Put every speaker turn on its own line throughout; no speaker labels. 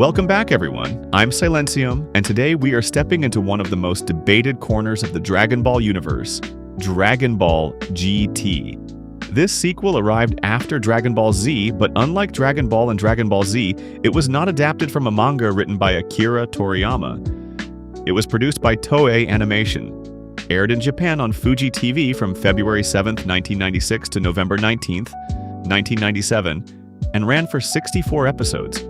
Welcome back, everyone. I'm Silencium, and today we are stepping into one of the most debated corners of the Dragon Ball universe, Dragon Ball GT. This sequel arrived after Dragon Ball Z, but unlike Dragon Ball and Dragon Ball Z, it was not adapted from a manga written by Akira Toriyama. It was produced by Toei Animation, aired in Japan on Fuji TV from February 7, 1996 to November 19, 1997, and ran for 64 episodes.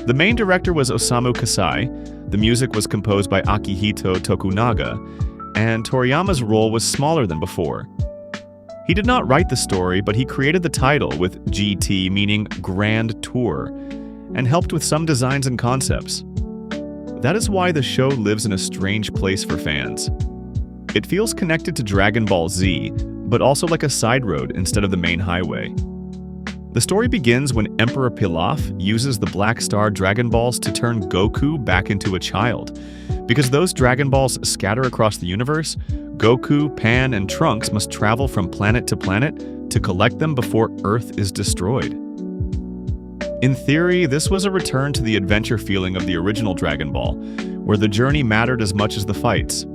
The main director was Osamu Kasai, the music was composed by Akihito Tokunaga, and Toriyama's role was smaller than before. He did not write the story, but he created the title with GT meaning Grand Tour, and helped with some designs and concepts. That is why the show lives in a strange place for fans. It feels connected to Dragon Ball Z, but also like a side road instead of the main highway. The story begins when Emperor Pilaf uses the Black Star Dragon Balls to turn Goku back into a child. Because those Dragon Balls scatter across the universe, Goku, Pan, and Trunks must travel from planet to planet to collect them before Earth is destroyed. In theory, this was a return to the adventure feeling of the original Dragon Ball, where the journey mattered as much as the fights.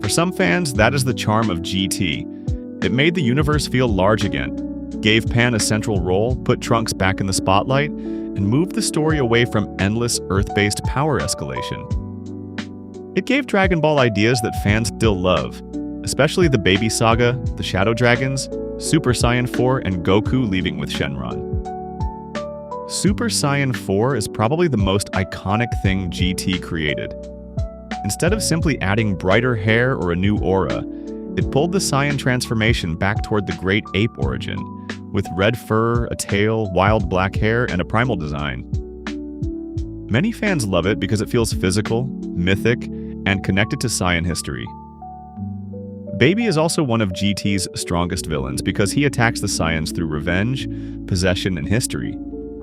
For some fans, that is the charm of GT. It made the universe feel large again, gave Pan a central role, put Trunks back in the spotlight, and moved the story away from endless Earth-based power escalation. It gave Dragon Ball ideas that fans still love, especially the Baby Saga, the Shadow Dragons, Super Saiyan 4, and Goku leaving with Shenron. Super Saiyan 4 is probably the most iconic thing GT created. Instead of simply adding brighter hair or a new aura, it pulled the Saiyan transformation back toward the great ape origin, with red fur, a tail, wild black hair, and a primal design. Many fans love it because it feels physical, mythic, and connected to Saiyan history. Baby is also one of GT's strongest villains because he attacks the Saiyans through revenge, possession, and history,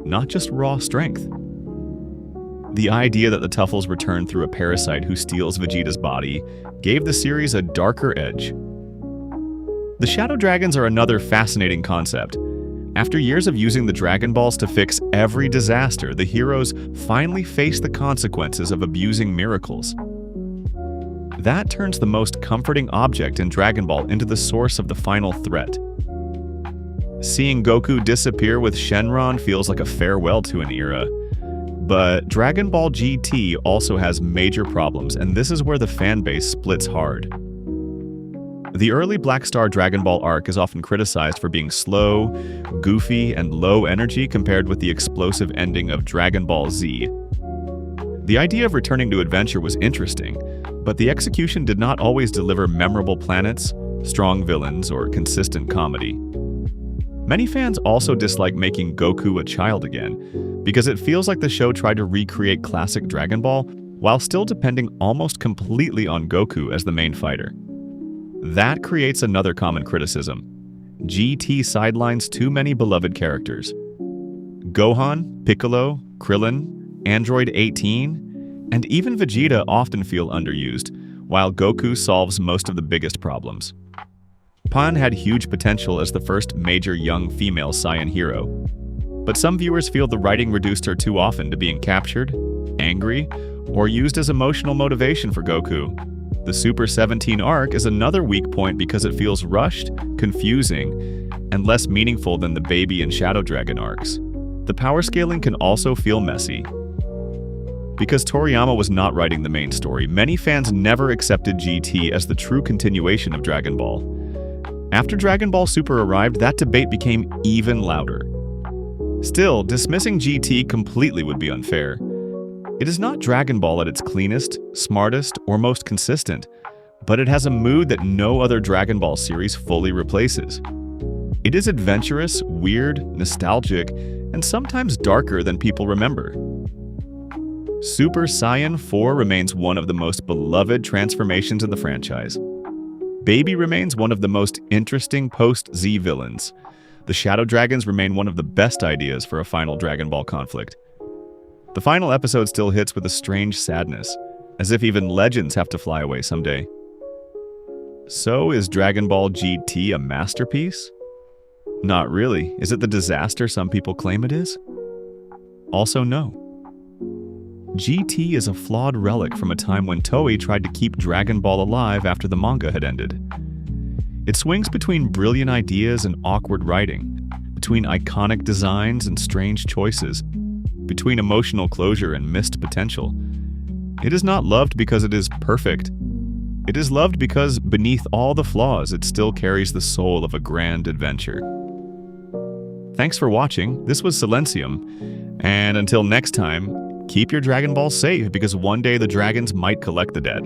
not just raw strength. The idea that the Tuffles return through a parasite who steals Vegeta's body gave the series a darker edge. The Shadow Dragons are another fascinating concept. After years of using the Dragon Balls to fix every disaster, the heroes finally face the consequences of abusing miracles. That turns the most comforting object in Dragon Ball into the source of the final threat. Seeing Goku disappear with Shenron feels like a farewell to an era. But Dragon Ball GT also has major problems, and this is where the fanbase splits hard. The early Black Star Dragon Ball arc is often criticized for being slow, goofy, and low energy compared with the explosive ending of Dragon Ball Z. The idea of returning to adventure was interesting, but the execution did not always deliver memorable planets, strong villains, or consistent comedy. Many fans also dislike making Goku a child again, because it feels like the show tried to recreate classic Dragon Ball while still depending almost completely on Goku as the main fighter. That creates another common criticism. GT sidelines too many beloved characters. Gohan, Piccolo, Krillin, Android 18, and even Vegeta often feel underused, while Goku solves most of the biggest problems. Pan had huge potential as the first major young female Saiyan hero, but some viewers feel the writing reduced her too often to being captured, angry, or used as emotional motivation for Goku. The Super 17 arc is another weak point because it feels rushed, confusing, and less meaningful than the Baby and Shadow Dragon arcs. The power scaling can also feel messy. Because Toriyama was not writing the main story, many fans never accepted GT as the true continuation of Dragon Ball. After Dragon Ball Super arrived, that debate became even louder. Still, dismissing GT completely would be unfair. It is not Dragon Ball at its cleanest, smartest, or most consistent, but it has a mood that no other Dragon Ball series fully replaces. It is adventurous, weird, nostalgic, and sometimes darker than people remember. Super Saiyan 4 remains one of the most beloved transformations in the franchise. Baby remains one of the most interesting post-Z villains. The Shadow Dragons remain one of the best ideas for a final Dragon Ball conflict. The final episode still hits with a strange sadness, as if even legends have to fly away someday. So is Dragon Ball GT a masterpiece? Not really. Is it the disaster some people claim it is? Also no. GT is a flawed relic from a time when Toei tried to keep Dragon Ball alive after the manga had ended. It swings between brilliant ideas and awkward writing, between iconic designs and strange choices, between emotional closure and missed potential. It is not loved because it is perfect. It is loved because beneath all the flaws, it still carries the soul of a grand adventure. Thanks for watching. This was Silencium. And until next time, keep your Dragon Ball safe because one day the dragons might collect the debt.